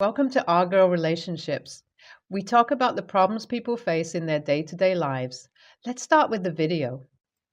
Welcome to Our Girl Relationships. We talk about the problems people face in their day-to-day lives. Let's start with the video.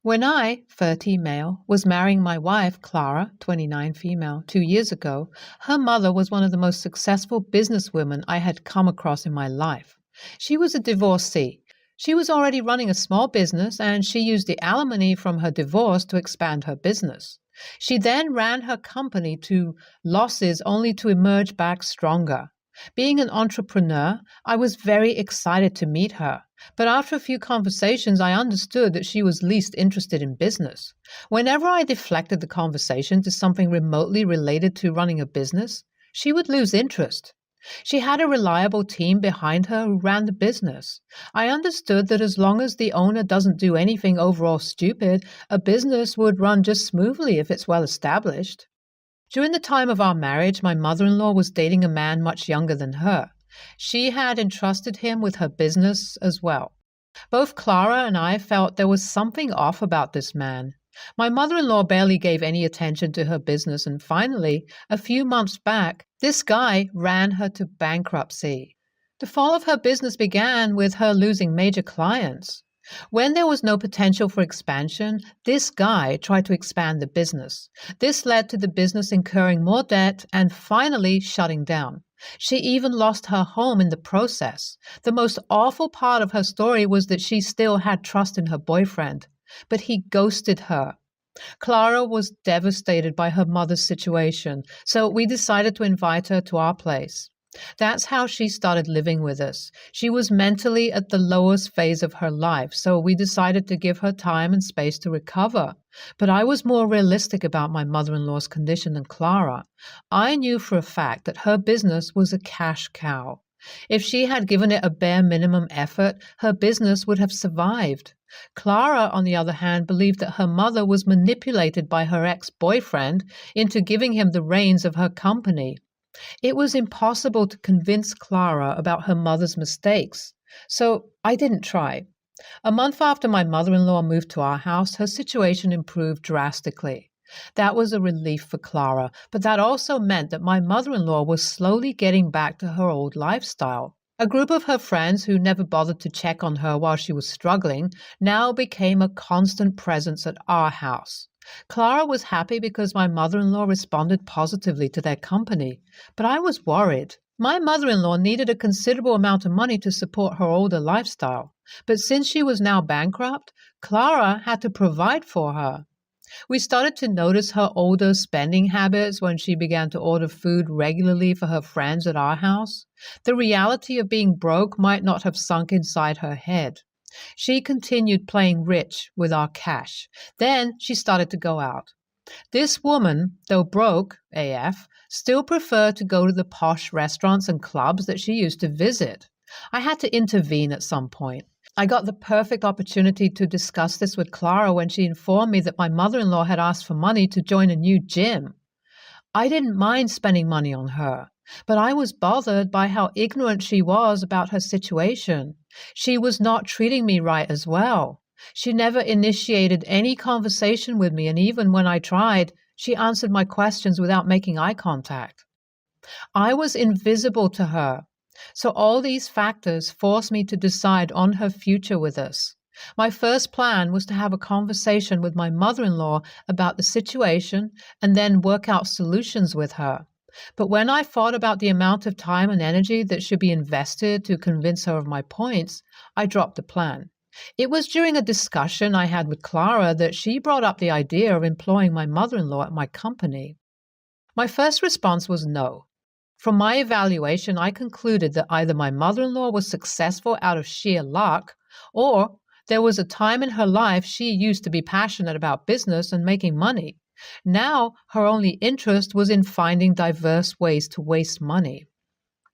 When I, 30 male, was marrying my wife, Clara, 29 female, 2 years ago, her mother was one of the most successful businesswomen I had come across in my life. She was a divorcee. She was already running a small business, and she used the alimony from her divorce to expand her business. She then ran her company to losses only to emerge back stronger. Being an entrepreneur, I was very excited to meet her. But after a few conversations, I understood that she was least interested in business. Whenever I deflected the conversation to something remotely related to running a business, she would lose interest. She had a reliable team behind her who ran the business. I understood that as long as the owner doesn't do anything overall stupid, a business would run just smoothly if it's well established. During the time of our marriage, my mother-in-law was dating a man much younger than her. She had entrusted him with her business as well. Both Clara and I felt there was something off about this man. My mother-in-law barely gave any attention to her business, and finally, a few months back, this guy ran her to bankruptcy. The fall of her business began with her losing major clients. When there was no potential for expansion, this guy tried to expand the business. This led to the business incurring more debt and finally shutting down. She even lost her home in the process. The most awful part of her story was that she still had trust in her boyfriend, but he ghosted her. Clara was devastated by her mother's situation, so we decided to invite her to our place. That's how she started living with us. She was mentally at the lowest phase of her life, so we decided to give her time and space to recover. But I was more realistic about my mother-in-law's condition than Clara. I knew for a fact that her business was a cash cow. If she had given it a bare minimum effort, her business would have survived. Clara, on the other hand, believed that her mother was manipulated by her ex-boyfriend into giving him the reins of her company. It was impossible to convince Clara about her mother's mistakes, so I didn't try. A month after my mother-in-law moved to our house, her situation improved drastically. That was a relief for Clara, but that also meant that my mother-in-law was slowly getting back to her old lifestyle. A group of her friends who never bothered to check on her while she was struggling now became a constant presence at our house. Clara was happy because my mother-in-law responded positively to their company, but I was worried. My mother-in-law needed a considerable amount of money to support her older lifestyle, but since she was now bankrupt, Clara had to provide for her. We started to notice her older spending habits when she began to order food regularly for her friends at our house. The reality of being broke might not have sunk inside her head. She continued playing rich with our cash. Then she started to go out. This woman, though broke AF, still preferred to go to the posh restaurants and clubs that she used to visit. I had to intervene at some point. I got the perfect opportunity to discuss this with Clara when she informed me that my mother-in-law had asked for money to join a new gym. I didn't mind spending money on her, but I was bothered by how ignorant she was about her situation. She was not treating me right as well. She never initiated any conversation with me, and even when I tried, she answered my questions without making eye contact. I was invisible to her. So all these factors forced me to decide on her future with us. My first plan was to have a conversation with my mother-in-law about the situation and then work out solutions with her. But when I thought about the amount of time and energy that should be invested to convince her of my points, I dropped the plan. It was during a discussion I had with Clara that she brought up the idea of employing my mother-in-law at my company. My first response was no. From my evaluation, I concluded that either my mother-in-law was successful out of sheer luck, or there was a time in her life she used to be passionate about business and making money. Now, her only interest was in finding diverse ways to waste money.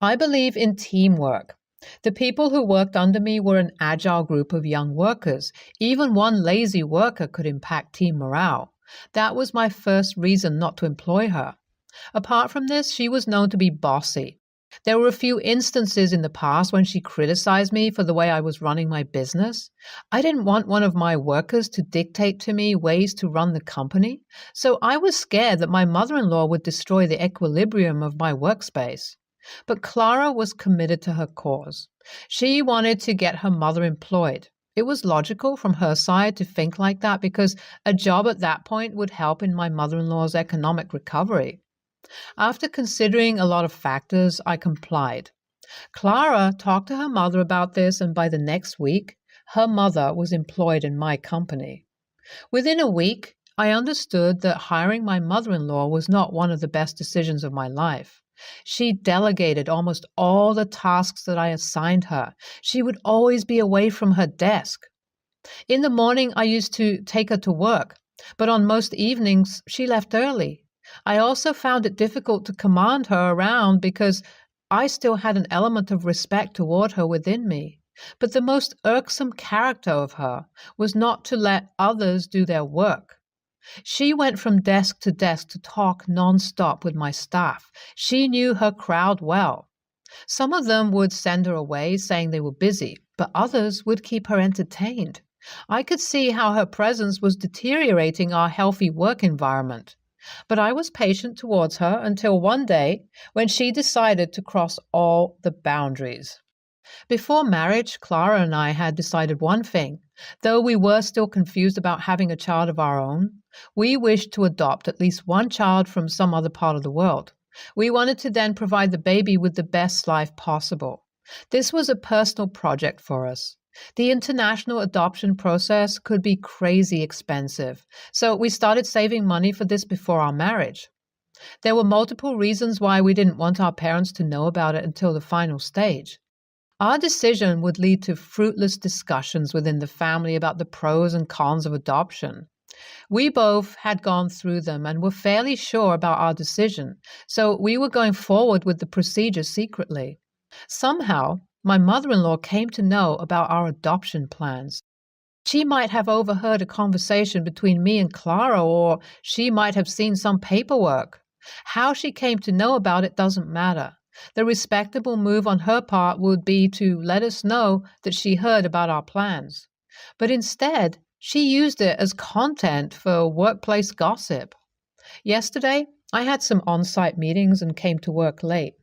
I believe in teamwork. The people who worked under me were an agile group of young workers. Even one lazy worker could impact team morale. That was my first reason not to employ her. Apart from this, she was known to be bossy. There were a few instances in the past when she criticized me for the way I was running my business. I didn't want one of my workers to dictate to me ways to run the company, so I was scared that my mother-in-law would destroy the equilibrium of my workspace. But Clara was committed to her cause. She wanted to get her mother employed. It was logical from her side to think like that because a job at that point would help in my mother-in-law's economic recovery. After considering a lot of factors, I complied. Clara talked to her mother about this, and by the next week, her mother was employed in my company. Within a week, I understood that hiring my mother-in-law was not one of the best decisions of my life. She delegated almost all the tasks that I assigned her. She would always be away from her desk. In the morning, I used to take her to work, but on most evenings, she left early. I also found it difficult to command her around because I still had an element of respect toward her within me. But the most irksome character of her was not to let others do their work. She went from desk to talk nonstop with my staff. She knew her crowd well. Some of them would send her away saying they were busy, but others would keep her entertained. I could see how her presence was deteriorating our healthy work environment. But I was patient towards her until one day when she decided to cross all the boundaries. Before marriage, Clara and I had decided one thing. Though we were still confused about having a child of our own, we wished to adopt at least one child from some other part of the world. We wanted to then provide the baby with the best life possible. This was a personal project for us. The international adoption process could be crazy expensive, so we started saving money for this before our marriage. There were multiple reasons why we didn't want our parents to know about it until the final stage. Our decision would lead to fruitless discussions within the family about the pros and cons of adoption. We both had gone through them and were fairly sure about our decision, so we were going forward with the procedure secretly. Somehow, my mother-in-law came to know about our adoption plans. She might have overheard a conversation between me and Clara, or she might have seen some paperwork. How she came to know about it doesn't matter. The respectable move on her part would be to let us know that she heard about our plans. But instead, she used it as content for workplace gossip. Yesterday, I had some on-site meetings and came to work late.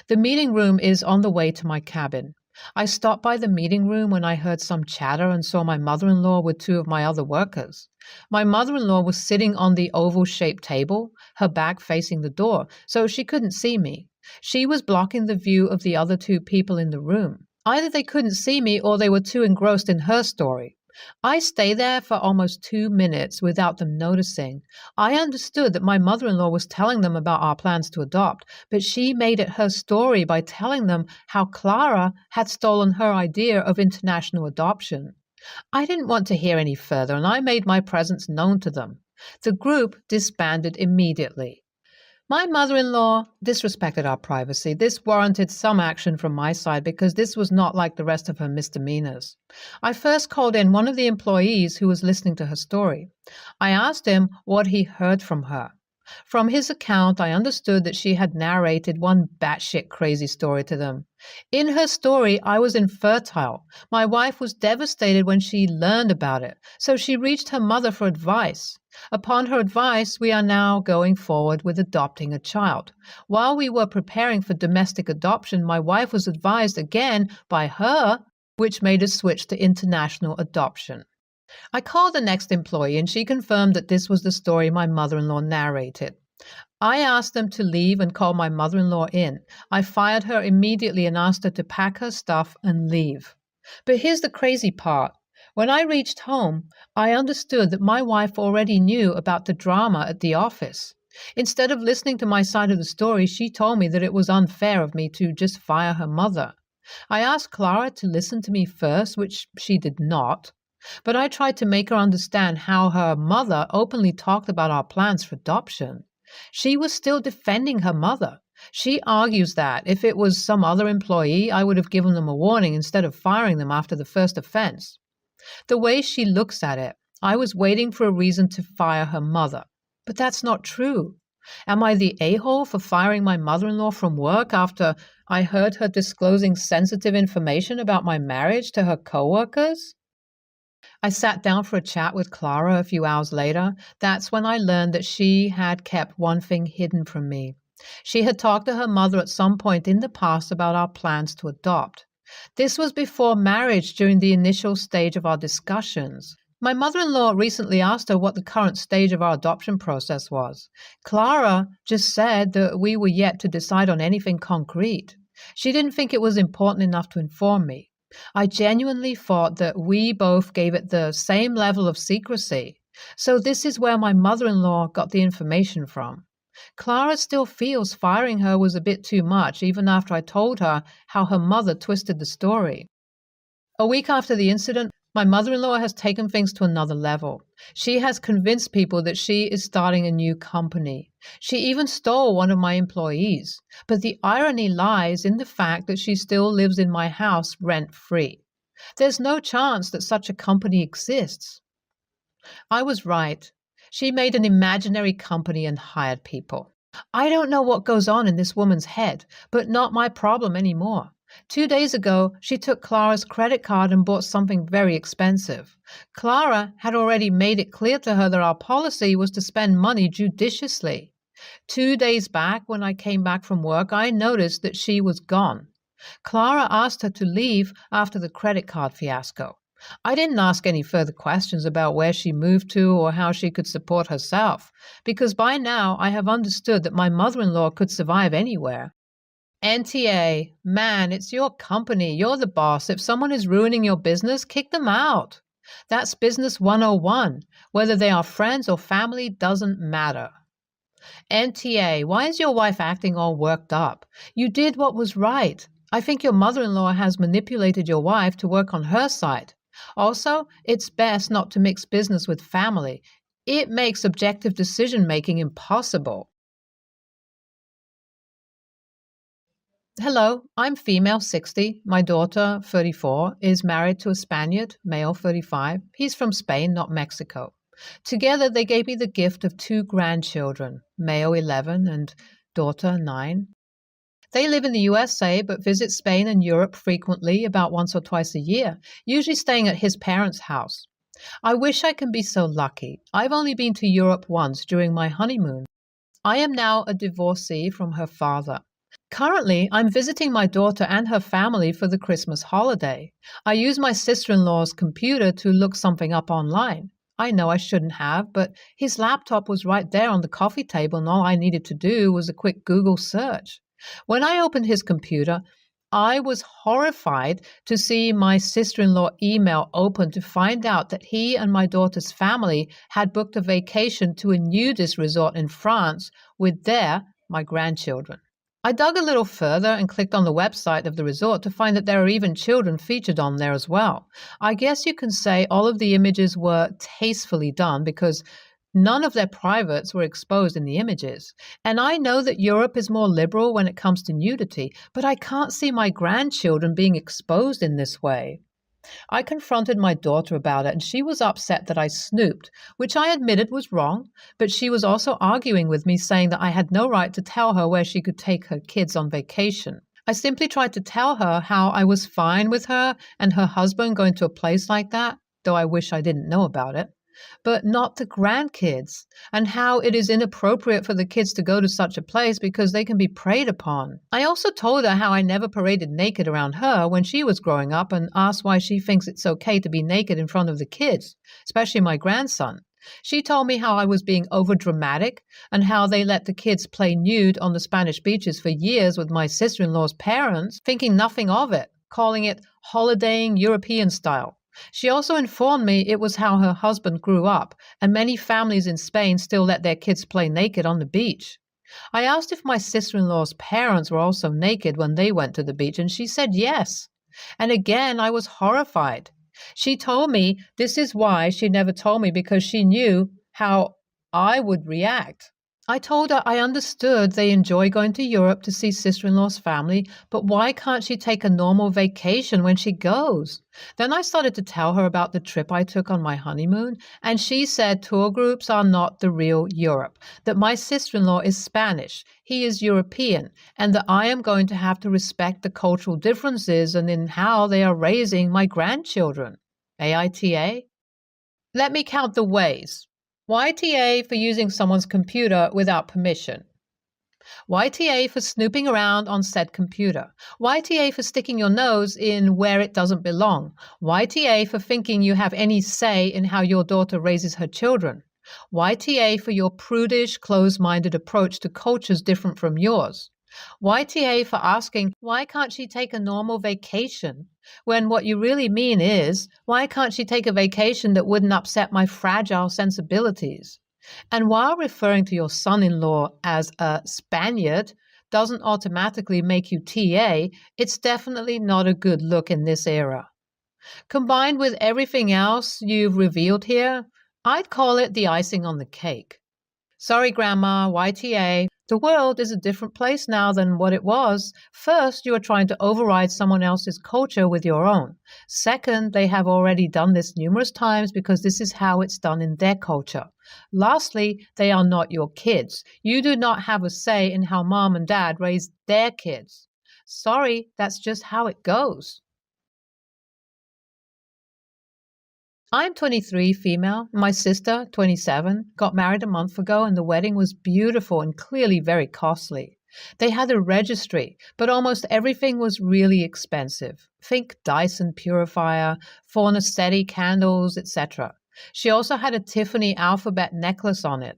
The meeting room is on the way to my cabin. I stopped by the meeting room when I heard some chatter and saw my mother-in-law with two of my other workers. My mother-in-law was sitting on the oval-shaped table, her back facing the door, so she couldn't see me. She was blocking the view of the other two people in the room. Either they couldn't see me or they were too engrossed in her story. I stayed there for almost 2 minutes without them noticing. I understood that my mother-in-law was telling them about our plans to adopt, but she made it her story by telling them how Clara had stolen her idea of international adoption. I didn't want to hear any further, and I made my presence known to them. The group disbanded immediately. My mother-in-law disrespected our privacy. This warranted some action from my side because this was not like the rest of her misdemeanors. I first called in one of the employees who was listening to her story. I asked him what he heard from her. From his account, I understood that she had narrated one batshit crazy story to them. In her story, I was infertile. My wife was devastated when she learned about it, so she reached her mother for advice. Upon her advice, we are now going forward with adopting a child. While we were preparing for domestic adoption, my wife was advised again by her, which made us switch to international adoption. I called the next employee and she confirmed that this was the story my mother-in-law narrated. I asked them to leave and call my mother-in-law in. I fired her immediately and asked her to pack her stuff and leave. But here's the crazy part. When I reached home, I understood that my wife already knew about the drama at the office. Instead of listening to my side of the story, she told me that it was unfair of me to just fire her mother. I asked Clara to listen to me first, which she did not. But I tried to make her understand how her mother openly talked about our plans for adoption. She was still defending her mother. She argues that if it was some other employee, I would have given them a warning instead of firing them after the first offense. The way she looks at it, I was waiting for a reason to fire her mother. But that's not true. Am I the a-hole for firing my mother-in-law from work after I heard her disclosing sensitive information about my marriage to her coworkers? I sat down for a chat with Clara a few hours later. That's when I learned that she had kept one thing hidden from me. She had talked to her mother at some point in the past about our plans to adopt. This was before marriage during the initial stage of our discussions. My mother-in-law recently asked her what the current stage of our adoption process was. Clara just said that we were yet to decide on anything concrete. She didn't think it was important enough to inform me. I genuinely thought that we both gave it the same level of secrecy. So this is where my mother-in-law got the information from. Clara still feels firing her was a bit too much, even after I told her how her mother twisted the story. A week after the incident, my mother-in-law has taken things to another level. She has convinced people that she is starting a new company. She even stole one of my employees. But the irony lies in the fact that she still lives in my house rent-free. There's no chance that such a company exists. I was right. She made an imaginary company and hired people. I don't know what goes on in this woman's head, but not my problem anymore. 2 days ago, she took Clara's credit card and bought something very expensive. Clara had already made it clear to her that our policy was to spend money judiciously. 2 days back, when I came back from work, I noticed that she was gone. Clara asked her to leave after the credit card fiasco. I didn't ask any further questions about where she moved to or how she could support herself, because by now I have understood that my mother-in-law could survive anywhere. NTA, man, it's your company. You're the boss. If someone is ruining your business, kick them out. That's business 101. Whether they are friends or family doesn't matter. NTA, why is your wife acting all worked up? You did what was right. I think your mother-in-law has manipulated your wife to work on her side. Also, it's best not to mix business with family. It makes objective decision-making impossible. Hello, I'm female 60. My daughter, 34, is married to a Spaniard, male 35. He's from Spain, not Mexico. Together, they gave me the gift of 2 grandchildren, male 11 and daughter 9. They live in the USA but visit Spain and Europe frequently, about once or twice a year, usually staying at his parents' house. I wish I can be so lucky. I've only been to Europe once during my honeymoon. I am now a divorcee from her father. Currently, I'm visiting my daughter and her family for the Christmas holiday. I use my sister-in-law's computer to look something up online. I know I shouldn't have, but his laptop was right there on the coffee table and all I needed to do was a quick Google search. When I opened his computer, I was horrified to see my sister-in-law email open to find out that he and my daughter's family had booked a vacation to a nudist resort in France with my grandchildren. I dug a little further and clicked on the website of the resort to find that there are even children featured on there as well. I guess you can say all of the images were tastefully done because none of their privates were exposed in the images. And I know that Europe is more liberal when it comes to nudity, but I can't see my grandchildren being exposed in this way. I confronted my daughter about it, and she was upset that I snooped, which I admitted was wrong, but she was also arguing with me, saying that I had no right to tell her where she could take her kids on vacation. I simply tried to tell her how I was fine with her and her husband going to a place like that, though I wish I didn't know about it, but not the grandkids, and how it is inappropriate for the kids to go to such a place because they can be preyed upon. I also told her how I never paraded naked around her when she was growing up and asked why she thinks it's okay to be naked in front of the kids, especially my grandson. She told me how I was being overdramatic and how they let the kids play nude on the Spanish beaches for years with my sister-in-law's parents, thinking nothing of it, calling it holidaying European style. She also informed me it was how her husband grew up, and many families in Spain still let their kids play naked on the beach. I asked if my sister-in-law's parents were also naked when they went to the beach, and she said yes. And again, I was horrified. She told me this is why she never told me, because she knew how I would react. I told her I understood they enjoy going to Europe to see sister-in-law's family, but why can't she take a normal vacation when she goes? Then I started to tell her about the trip I took on my honeymoon, and she said tour groups are not the real Europe, that my sister-in-law is Spanish, he is European, and that I am going to have to respect the cultural differences and in how they are raising my grandchildren. AITA? Let me count the ways. YTA for using someone's computer without permission. YTA for snooping around on said computer. YTA for sticking your nose in where it doesn't belong. YTA for thinking you have any say in how your daughter raises her children. YTA for your prudish, closed-minded approach to cultures different from yours. YTA for asking, why can't she take a normal vacation? When what you really mean is, why can't she take a vacation that wouldn't upset my fragile sensibilities? And while referring to your son-in-law as a Spaniard doesn't automatically make you TA, it's definitely not a good look in this era. Combined with everything else you've revealed here, I'd call it the icing on the cake. Sorry, Grandma, YTA. The world is a different place now than what it was. First, you are trying to override someone else's culture with your own. Second, they have already done this numerous times because this is how it's done in their culture. Lastly, they are not your kids. You do not have a say in how mom and dad raise their kids. Sorry, that's just how it goes. I'm 23, female. My sister, 27, got married a month ago and the wedding was beautiful and clearly very costly. They had a registry, but almost everything was really expensive. Think Dyson purifier, Fornacetti candles, etc. She also had a Tiffany alphabet necklace on it.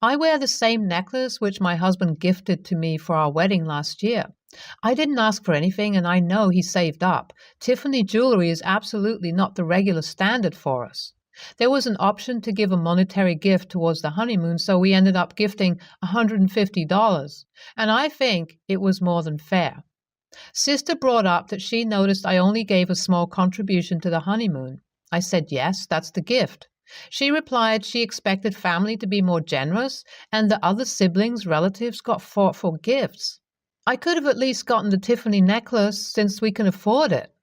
I wear the same necklace which my husband gifted to me for our wedding last year. I didn't ask for anything and I know he saved up. Tiffany jewelry is absolutely not the regular standard for us. There was an option to give a monetary gift towards the honeymoon, so we ended up gifting $150, and I think it was more than fair. Sister brought up that she noticed I only gave a small contribution to the honeymoon. I said, yes, that's the gift. She replied she expected family to be more generous and the other siblings, relatives got thoughtful gifts. I could have at least gotten the Tiffany necklace since we can afford it.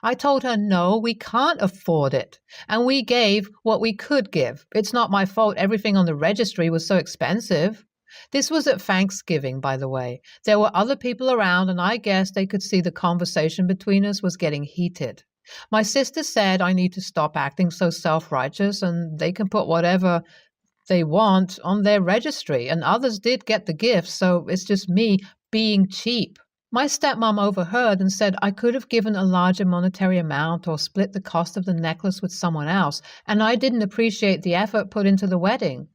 I told her, no, we can't afford it. And we gave what we could give. It's not my fault everything on the registry was so expensive. This was at Thanksgiving, by the way. There were other people around and I guess they could see the conversation between us was getting heated. My sister said I need to stop acting so self-righteous and they can put whatever they want on their registry. And others did get the gifts, so it's just me being cheap. My stepmom overheard and said I could have given a larger monetary amount or split the cost of the necklace with someone else, and I didn't appreciate the effort put into the wedding.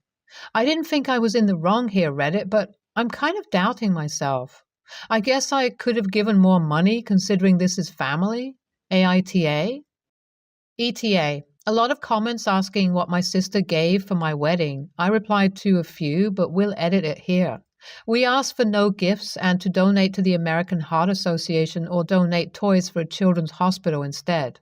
I didn't think I was in the wrong here, Reddit, but I'm kind of doubting myself. I guess I could have given more money considering this is family. AITA? ETA. A lot of comments asking what my sister gave for my wedding. I replied to a few, but we'll edit it here. We asked for no gifts and to donate to the American Heart Association or donate toys for a children's hospital instead.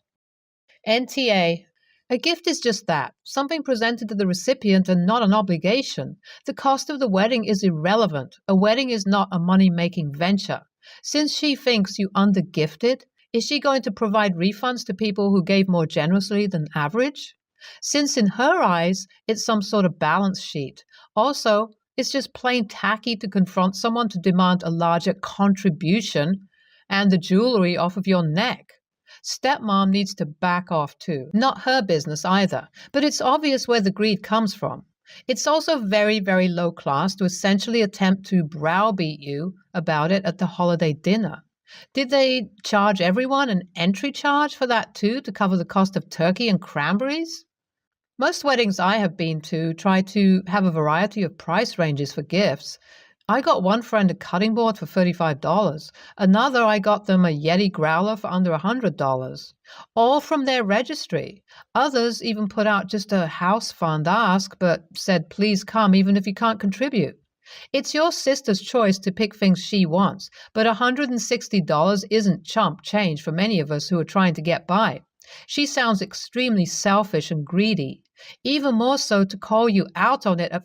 NTA. A gift is just that, something presented to the recipient and not an obligation. The cost of the wedding is irrelevant. A wedding is not a money-making venture. Since she thinks you under-gifted, is she going to provide refunds to people who gave more generously than average? Since in her eyes, it's some sort of balance sheet. Also, it's just plain tacky to confront someone to demand a larger contribution and the jewelry off of your neck. Stepmom needs to back off too. Not her business either, but it's obvious where the greed comes from. It's also very, very low class to essentially attempt to browbeat you about it at the holiday dinner. Did they charge everyone an entry charge for that too, to cover the cost of turkey and cranberries? Most weddings I have been to try to have a variety of price ranges for gifts. I got one friend a cutting board for $35. Another, I got them a Yeti growler for under $100. All from their registry. Others even put out just a house fund ask, but said please come even if you can't contribute. It's your sister's choice to pick things she wants, but $160 isn't chump change for many of us who are trying to get by. She sounds extremely selfish and greedy, even more so to call you out on it at